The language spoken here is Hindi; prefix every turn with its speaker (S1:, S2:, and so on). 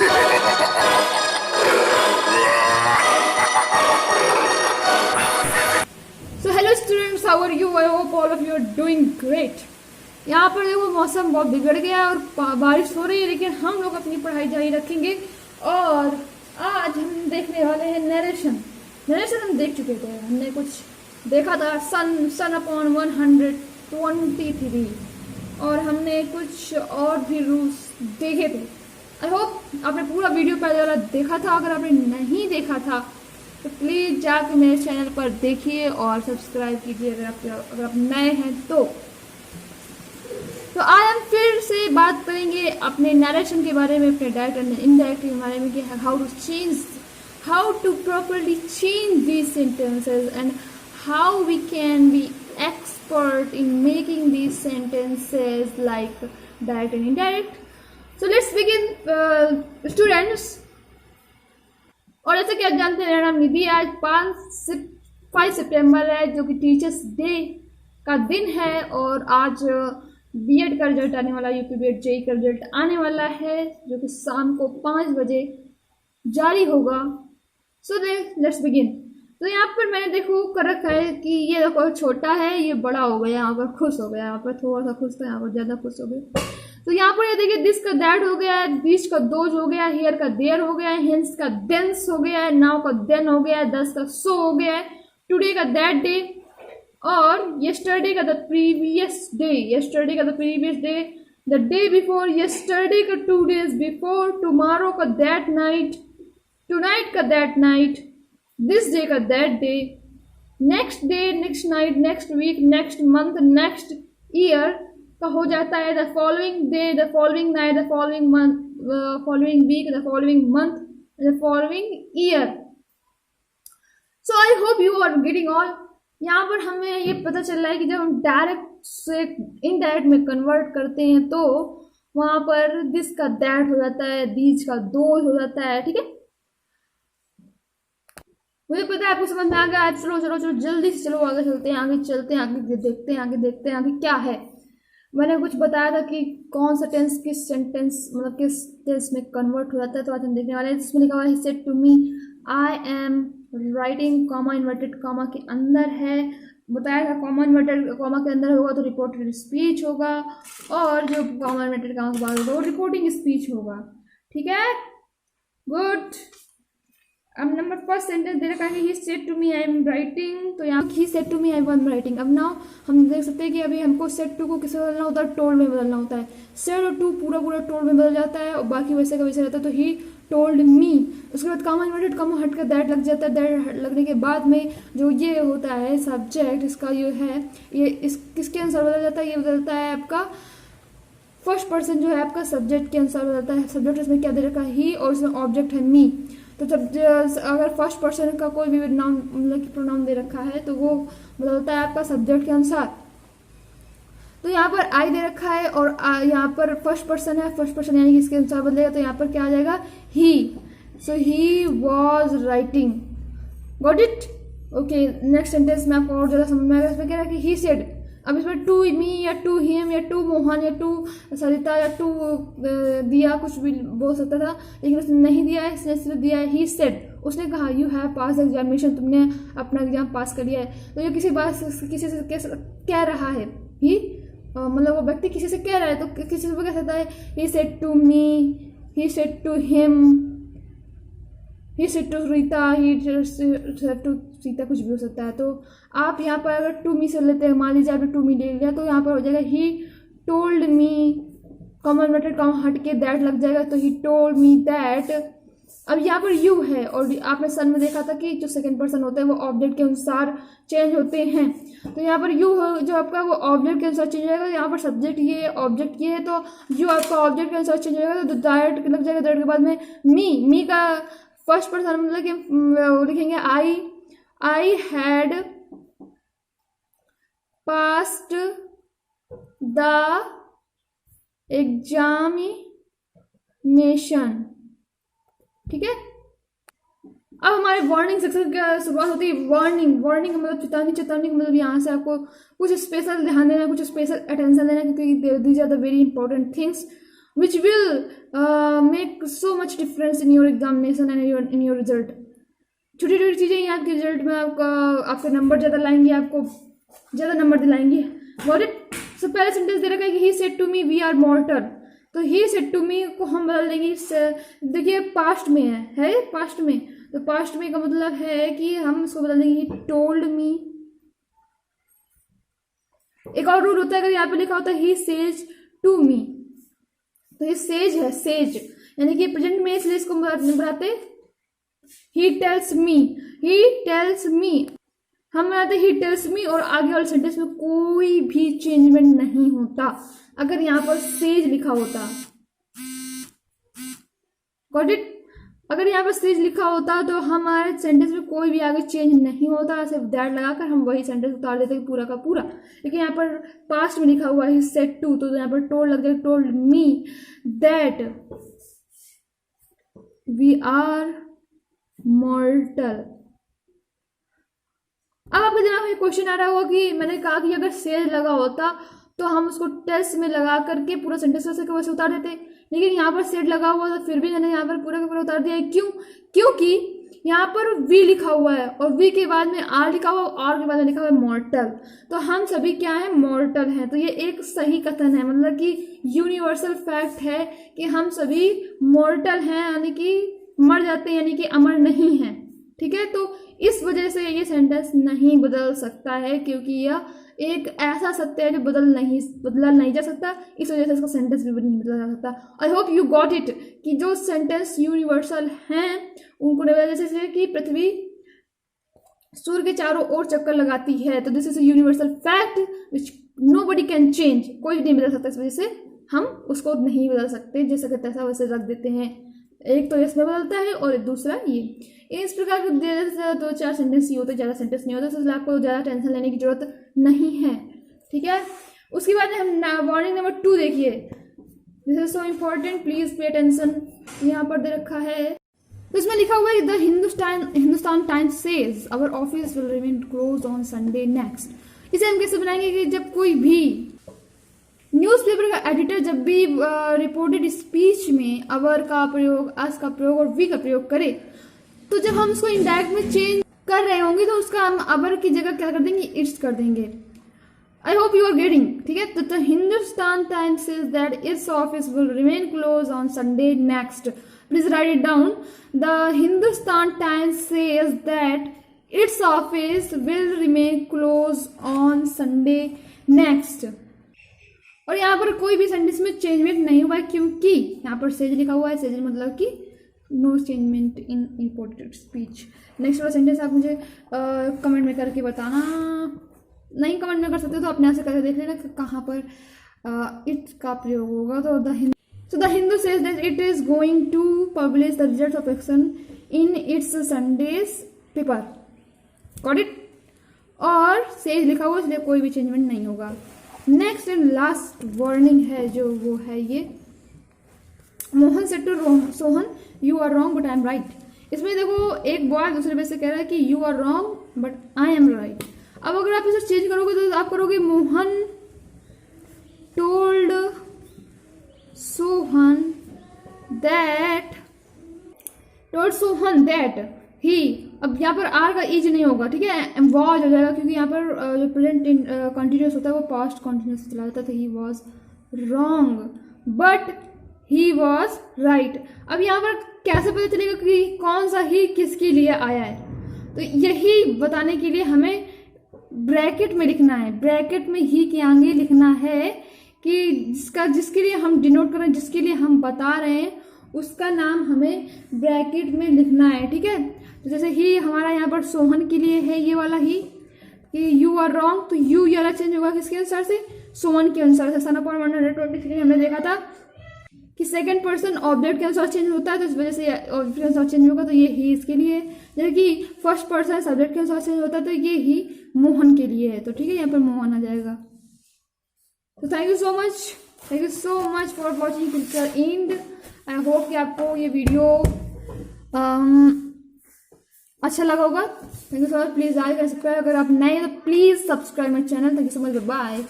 S1: So hello students, how are you? I hope all of you are doing great. यहाँ पर देखो मौसम बहुत बिगड़ गया और बारिश हो रही है, लेकिन हम लोग अपनी पढ़ाई जारी रखेंगे। और आज हम देखने वाले हैं नरेशन हम देख चुके थे, हमने कुछ देखा था सन अपॉन 123 और हमने कुछ और भी रूल्स देखे थे। आई होप आपने पूरा वीडियो पहले वाला देखा था। अगर आपने नहीं देखा था तो प्लीज़ जाकर मेरे चैनल पर देखिए और सब्सक्राइब कीजिए अगर आप नए हैं तो आज हम फिर से बात करेंगे अपने नरेशन के बारे में, अपने डायरेक्ट एंड इनडायरेक्ट के बारे में कि how to properly change these sentences and how we can be expert in making these sentences like direct and indirect. So let's begin, students. और जैसे कि आप जानते हैं मेरा नाम निधि। आज 5 सितंबर है जो कि टीचर्स डे का दिन है और आज बीएड का रिजल्ट आने वाला है, यूपी बीएड जेईई का रिजल्ट आने वाला है जो कि शाम को 5 बजे जारी होगा। So let's begin. तो यहाँ पर मैंने देखो कर रखा है कि ये देखो छोटा है, ये बड़ा हो गया, यहाँ पर खुश हो गया, यहाँ पर थोड़ा सा खुश था, यहाँ पर ज़्यादा खुश हो गया। तो यहाँ पर ये देखिए दिस का दैट हो गया है, बीच का दोज हो गया है, हियर का देयर हो गया है, हेंस का देंस हो गया है, नाउ का देन हो गया है, दस का सो हो गया है, टुडे का दैट डे और येस्टरडे का the previous day, the day before yesterday का 2 days बिफोर, टुमारो का दैट नाइट, टुनाइट का दैट नाइट, दिस डे का that day, next day, next night, next week, next month, next year का हो जाता है the following day, the following night, the following month, following week, the following month, the following year. So I hope you are getting all. यहाँ पर हमें ये पता चल रहा है कि जब हम डायरेक्ट से इनडायरेक्ट में कन्वर्ट करते हैं तो वहाँ पर दिस का दैट हो जाता है, दीज का दोज हो जाता है। ठीक है, मुझे पता है आपको समझ में आ गया। आज चलो जल्दी से चलो आगे चलते हैं, आगे देखते हैं आगे क्या है। मैंने कुछ बताया था कि कौन सा टेंस किस सेंटेंस मतलब किस टेंस में कन्वर्ट हो जाता है, तो आज हम देखने वाले हैं। इसमें लिखा हुआ है said to me I am writing, comma inverted comma के अंदर है। बताया था कॉमा इन्वर्टेड कॉमा के अंदर होगा तो रिपोर्टेड स्पीच होगा और जो कॉमा इन्वर्टेड कॉमा के बाद होगा वो रिपोर्टिंग स्पीच होगा। ठीक है, गुड। अब नंबर फर्स्ट सेंटेंस दे रखा है he said to me I am writing, तो यहाँ he said to me I am writing. अब नाउ हम देख सकते हैं कि अभी हमको सेड टू को किस में बदलना होता है, टोल्ड में बदलना होता है। सेड और टू पूरा टोल्ड में बदल जाता है और बाकी वैसे का वैसे रहता है। तो ही टोल्ड मी, उसके बाद कॉमा इन्वर्टेड कॉमा हट कर दैट लग जाता है। दैट लगने के बाद में जो ये होता है सब्जेक्ट, इसका ये है ये इस किसके अनुसार बदल जाता है, ये बदलता है आपका फर्स्ट पर्सन जो है आपका सब्जेक्ट के अनुसार बदलता है। सब्जेक्ट इसमें क्या दे रखा है ही और इसमें ऑब्जेक्ट है मी। तो जब अगर फर्स्ट पर्सन का कोई भी नाउन मतलब प्रोनाउन दे रखा है तो वो बदलता है आपका सब्जेक्ट के अनुसार। तो यहाँ पर आई दे रखा है और यहाँ पर फर्स्ट पर्सन है, फर्स्ट पर्सन यानी कि इसके अनुसार बदलेगा तो यहाँ पर क्या आ जाएगा ही। So he was writing, got it. Okay, next sentence में आपको और ज़्यादा समझ में आएगा। इसमें क्या है कि ही सेड। अब इसमें टू मी या टू हिम या टू मोहन या टू सरिता या टू दिया कुछ भी बोल सकता था, लेकिन उसने नहीं दिया है, इसने सिर्फ दिया है ही सेड। उसने कहा यू हैव पास एग्जामिनेशन, तुमने अपना एग्जाम पास कर लिया है। तो ये किसी से कह रहा है ही, मतलब वो व्यक्ति किसी से कह रहा है तो किसी से वो कह सकता है he said to me, he said to him, he said to Rita, he said to Sita, कुछ भी हो सकता है। तो आप यहाँ पर अगर टू मी से लेते हैं, मान लीजिए आपने टू मी ले लिया तो यहाँ पर हो जाएगा he told me, comma inverted comma हट के दैट लग जाएगा तो ही टोल्ड मी दैट। अब यहाँ पर यू है और आपने सन में देखा था कि जो सेकंड पर्सन होते हैं वो ऑब्जेक्ट के अनुसार चेंज होते हैं। तो यहाँ पर यू जो आपका वो ऑब्जेक्ट के अनुसार चेंज होगा। यहाँ पर सब्जेक्ट ये ऑब्जेक्ट ये है तो यू आपका ऑब्जेक्ट के अनुसार चेंज होगा तो दैट लग जाएगा। दैट के बाद में मी का फर्स्ट पर्सन मतलब कि लिखेंगे I had passed the examination. ठीक है, अब हमारे वार्निंग सेक्शन की शुरुआत होती है। वार्निंग का मतलब चेतावनी का मतलब यहाँ से आपको कुछ स्पेशल ध्यान देना, कुछ स्पेशल अटेंशन देना, क्योंकि these are the very important things. which will make so much difference in your examination and in your result. छोटी छोटी चीज़ें ही आपके रिजल्ट में आपके नंबर ज़्यादा लाएंगे, आपको ज़्यादा नंबर दिलाएंगे। Got it? सो पहला सेंटेंस दे रखा है कि he said to me we are mortal, तो ही सेड टू मी को हम बदल देंगे, देखिए पास्ट में है पास्ट में, तो पास्ट में का मतलब है कि हम इसको बदल देंगे ही टोल्ड मी। एक और रूल होता है, अगर यहाँ पे लिखा होता है ही सेज टू मी, तो ये सेज है, सेज यानी कि प्रेजेंट में, इसलिए इसको बढ़ाते he tells me, he tells me, हम बनाते ही टेल्स मी और आगे वाले सेंटेंस में कोई भी चेंजमेंट नहीं होता अगर यहाँ पर सेज लिखा होता। Got it? अगर यहाँ पर सेज लिखा होता तो हमारे सेंटेंस में कोई भी आगे चेंज नहीं होता, सिर्फ दैट लगाकर हम वही सेंटेंस उतार देते पूरा का पूरा। लेकिन यहाँ पर पास्ट में लिखा हुआ है सेड टू, तो यहाँ पर टोल्ड लग जाएगा told me that we are mortal. अब आपके दिमाग में क्वेश्चन आ रहा होगा कि मैंने कहा कि अगर सेज लगा होता तो हम उसको टेस्ट में लगा करके पूरा सेंटेंस वैसे उतार देते, लेकिन यहाँ पर सेड लगा हुआ तो फिर भी मैंने यहाँ पर पूरा का पूरा उतार दिया है। क्यों? क्योंकि यहाँ पर वी लिखा हुआ है और वी के बाद में आर लिखा हुआ, आर के बाद में लिखा हुआ है मॉर्टल, तो हम सभी क्या है? मॉर्टल हैं। तो ये एक सही कथन है, मतलब कि यूनिवर्सल फैक्ट है कि हम सभी मॉर्टल हैं, यानी कि मर जाते हैं, यानी कि अमर नहीं हैं। ठीक है, तो इस वजह से ये सेंटेंस नहीं बदल सकता है, क्योंकि यह एक ऐसा सत्य है जो बदला नहीं जा सकता, इस वजह से इसका सेंटेंस भी नहीं बदला जा सकता। आई होप यू गॉट इट कि जो सेंटेंस यूनिवर्सल हैं उनको नहीं बदला, जैसे कि पृथ्वी सूर्य के चारों ओर चक्कर लगाती है, तो this is a universal fact which nobody can change, कोई भी नहीं बदल सकता, इस वजह से हम उसको नहीं बदल सकते, जैसा कि तैसा वैसे रख देते हैं। एक तो इसमें बदलता है और दूसरा ये। इस प्रकार के 2-4 सेंटेंस ही होते, ज़्यादा सेंटेंस नहीं होता, इसलिए आपको ज़्यादा टेंशन लेने की जरूरत नहीं है। ठीक है, उसके बाद हम वार्निंग नंबर 2 देखिए, this is so important, please pay attention. यहाँ पर दे रखा है, तो इसमें लिखा हुआ है the Hindustan Times says our office will remain close on Sunday next. इसे हम कैसे बनाएंगे कि जब कोई भी न्यूज़पेपर का एडिटर जब भी रिपोर्टेड स्पीच में अवर का प्रयोग, अस का प्रयोग और वी का प्रयोग करे, तो जब हम उसको इनडायरेक्ट में चेंज कर रहे होंगे तो उसका हम अवर की जगह क्या कर देंगे? इट्स कर देंगे। I hope you are getting. ठीक है, तो Hindustan Times says that its office will remain close on Sunday next. Please write it down. The Hindustan Times says that its office will remain close on Sunday next. और यहाँ पर कोई भी सेंटेंस में चेंजमेंट नहीं हुआ है, क्योंकि यहाँ पर सेज लिखा हुआ है। सेज मतलब कि नो चेंजमेंट इन रिपोर्टेड स्पीच। नेक्स्ट वाला सेंटेंस आप मुझे कमेंट में करके बताना, नहीं कमेंट में कर सकते हो तो अपने आप से करके देख लेना कहाँ पर इट का प्रयोग होगा। तो the Hindu says that it is going to publish the result of election in its Sunday's paper. Got it? और सेज लिखा हुआ, इसलिए कोई भी चेंजमेंट नहीं होगा। नेक्स्ट एंड लास्ट वार्निंग है जो वो है ये, Mohan said to Sohan you are wrong but I am right. इसमें देखो एक बॉय दूसरे पे से कह रहा है कि you are wrong but I am right. अब अगर आप इसे चेंज करोगे तो आप करोगे Mohan told Sohan that he, अब यहाँ पर आर का इज नहीं होगा, ठीक है, वॉज हो जाएगा, क्योंकि यहाँ पर जो प्रेजेंट कंटिन्यूस होता है वो पास्ट कंटिन्यूस चला जाता था। He was wrong but he was right. अब यहाँ पर कैसे पता चलेगा कि कौन सा ही किसके लिए आया है? तो यही बताने के लिए हमें ब्रैकेट में लिखना है, ब्रैकेट में ही के आगे लिखना है कि जिसके लिए हम डिनोट कर रहे हैं, जिसके लिए हम बता रहे हैं, उसका नाम हमें ब्रैकेट में लिखना है। ठीक है, तो जैसे ही हमारा यहाँ पर सोहन के लिए है ये वाला ही कि यू आर रॉन्ग, तो यू ये वाला चेंज होगा किसके अनुसार से? सोहन के अनुसार से। सन अपॉन 123 हमने देखा था कि सेकंड पर्सन ऑब्जेक्ट के अनुसार चेंज होता है, तो इस वजह से ऑब्जेक्ट के अनुसार चेंज होगा, तो ये ही इसके लिए। जैसे कि फर्स्ट पर्सन सब्जेक्ट के अनुसार चेंज होता है, तो ये ही मोहन के लिए है। तो ठीक है, यहाँ पर मोहन आ जाएगा। तो thank you so much for watching till end. I hope कि आपको ये वीडियो अच्छा लगा होगा। Thank you so much. Please like and subscribe. अगर आप नए हैं तो please subscribe my channel. Thank you so much. Bye.